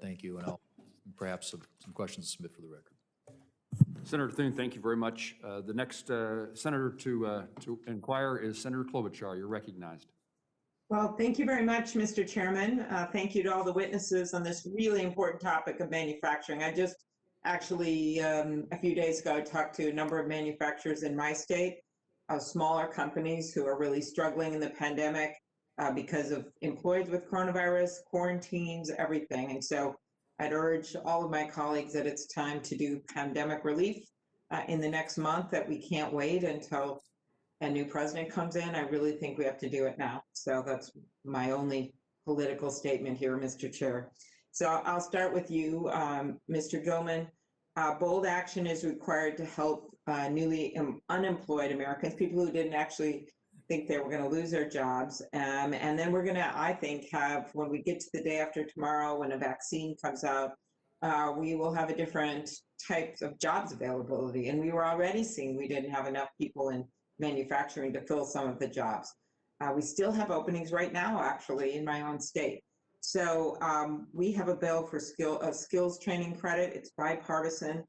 Thank you, and I'll perhaps some questions to submit for the record. Senator Thune, thank you very much. The next senator to inquire is Senator Klobuchar. You're recognized. Well, thank you very much, Mr. Chairman. Thank you to all the witnesses on this really important topic of manufacturing. I just actually, a few days ago, talked to a number of manufacturers in my state, smaller companies who are really struggling in the pandemic because of employees with coronavirus, quarantines, everything. And so I'd urge all of my colleagues that it's time to do pandemic relief in the next month, that we can't wait until a new president comes in. I really think we have to do it now. So that's my only political statement here, Mr. Chair. So I'll start with you, Mr. Gilman. Bold action is required to help newly unemployed Americans, people who didn't actually think they were going to lose their jobs. And then we're going to, I think, have, when we get to the day after tomorrow, when a vaccine comes out, we will have a different types of jobs availability. And we were already seeing we didn't have enough people in manufacturing to fill some of the jobs. We still have openings right now, actually, in my own state. So we have a bill for skills training credit. It's bipartisan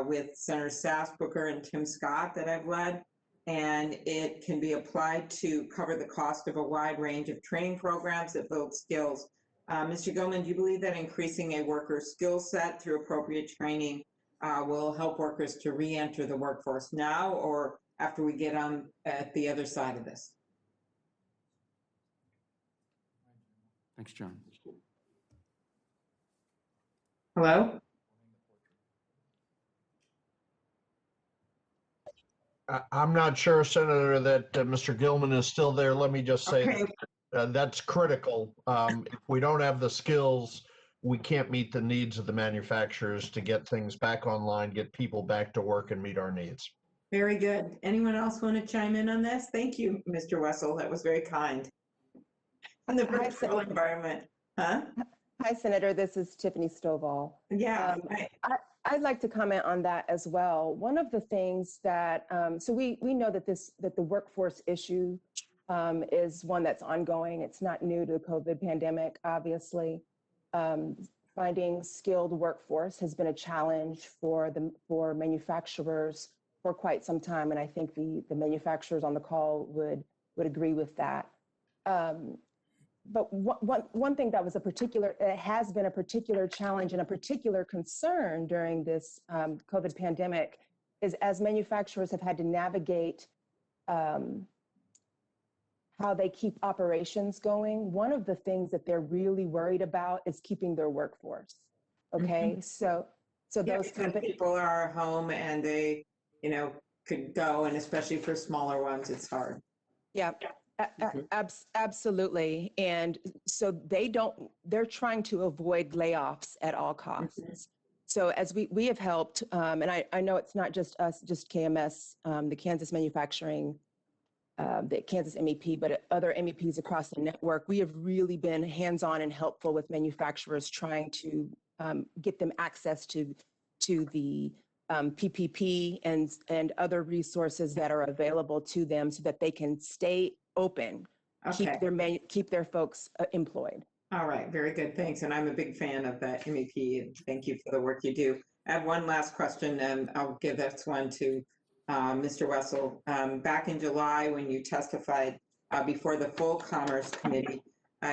with Senator Booker and Tim Scott that I've led. And it can be applied to cover the cost of a wide range of training programs that build skills. Mr. Gilman, do you believe that increasing a worker's skill set through appropriate training will help workers to re-enter the workforce now or after we get on at the other side of this? Thanks, John. Hello? I'm not sure, Senator, that Mr. Gilman is still there. Let me just say Okay. that's critical. If we don't have the skills, we can't meet the needs of the manufacturers to get things back online, get people back to work, and meet our needs. Very good. Anyone else want to chime in on this? Thank you, Mr. Wessel. That was very kind. On the virtual environment, huh? Hi, Senator. This is Tiffany Stovall. Yeah. I'd like to comment on that as well. One of the things that, so we know that the workforce issue is one that's ongoing. It's not new to the COVID pandemic, obviously. Finding skilled workforce has been a challenge for manufacturers for quite some time, and I think the manufacturers on the call would agree with that. But one thing that was it has been a particular challenge and a particular concern during this COVID pandemic is as manufacturers have had to navigate how they keep operations going, one of the things that they're really worried about is keeping their workforce. Okay, so those people are home and they, could go, and especially for smaller ones, it's hard. Yeah. Absolutely. And so they're trying to avoid layoffs at all costs. So as we have helped, and I know it's not just us, just KMS, the Kansas Manufacturing, the Kansas MEP, but other MEPs across the network, we have really been hands-on and helpful with manufacturers trying to get them access to the PPP and other resources that are available to them so that they can stay open, Okay. keep their folks employed. All right, very good, thanks. And I'm a big fan of that MEP, and thank you for the work you do. I have one last question, and I'll give this one to Mr. Wessel. Back in July, when you testified before the Full Commerce Committee,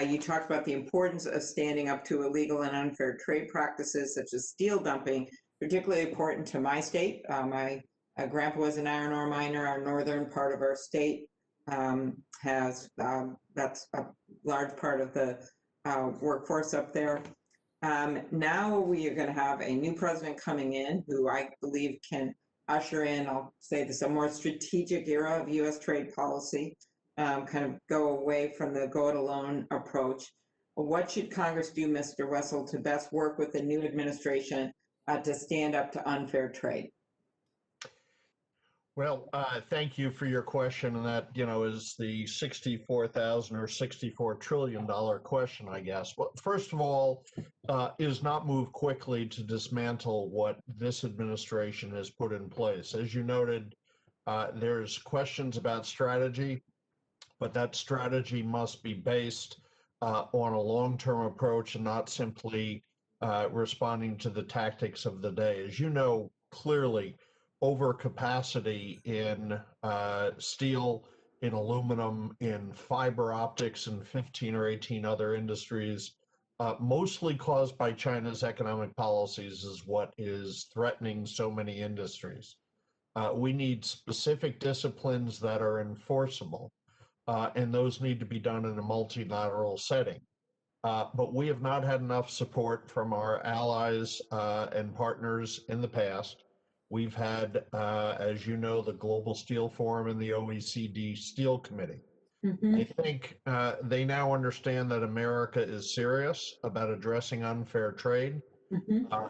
you talked about the importance of standing up to illegal and unfair trade practices such as steel dumping, particularly important to my state. My grandpa was an iron ore miner. Our northern part of our state has, that's a large part of the workforce up there. Now we are going to have a new president coming in who I believe can usher in, I'll say this, a more strategic era of U.S. trade policy, kind of go away from the go-it-alone approach. What should Congress do, Mr. Wessel, to best work with the new administration to stand up to unfair trade? Well, thank you for your question, and that is the $64,000 or $64 trillion question, I guess. Well, first of all, is not move quickly to dismantle what this administration has put in place. As you noted, there's questions about strategy, but that strategy must be based on a long-term approach and not simply responding to the tactics of the day. As you know, clearly, overcapacity in steel, in aluminum, in fiber optics, and 15 or 18 other industries, mostly caused by China's economic policies, is what is threatening so many industries. We need specific disciplines that are enforceable, and those need to be done in a multilateral setting. But we have not had enough support from our allies and partners in the past. We've had, as you know, the Global Steel Forum and the OECD Steel Committee. I think they now understand that America is serious about addressing unfair trade.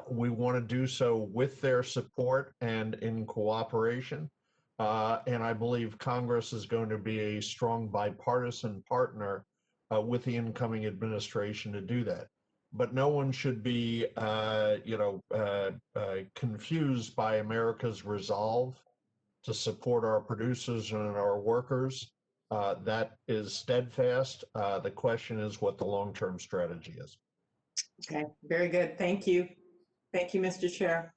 We want to do so with their support and in cooperation. And I believe Congress is going to be a strong bipartisan partner with the incoming administration to do that. But no one should be, confused by America's resolve to support our producers and our workers. That is steadfast. The question is what the long-term strategy is. Okay, very good. Thank you. Thank you, Mr. Chair.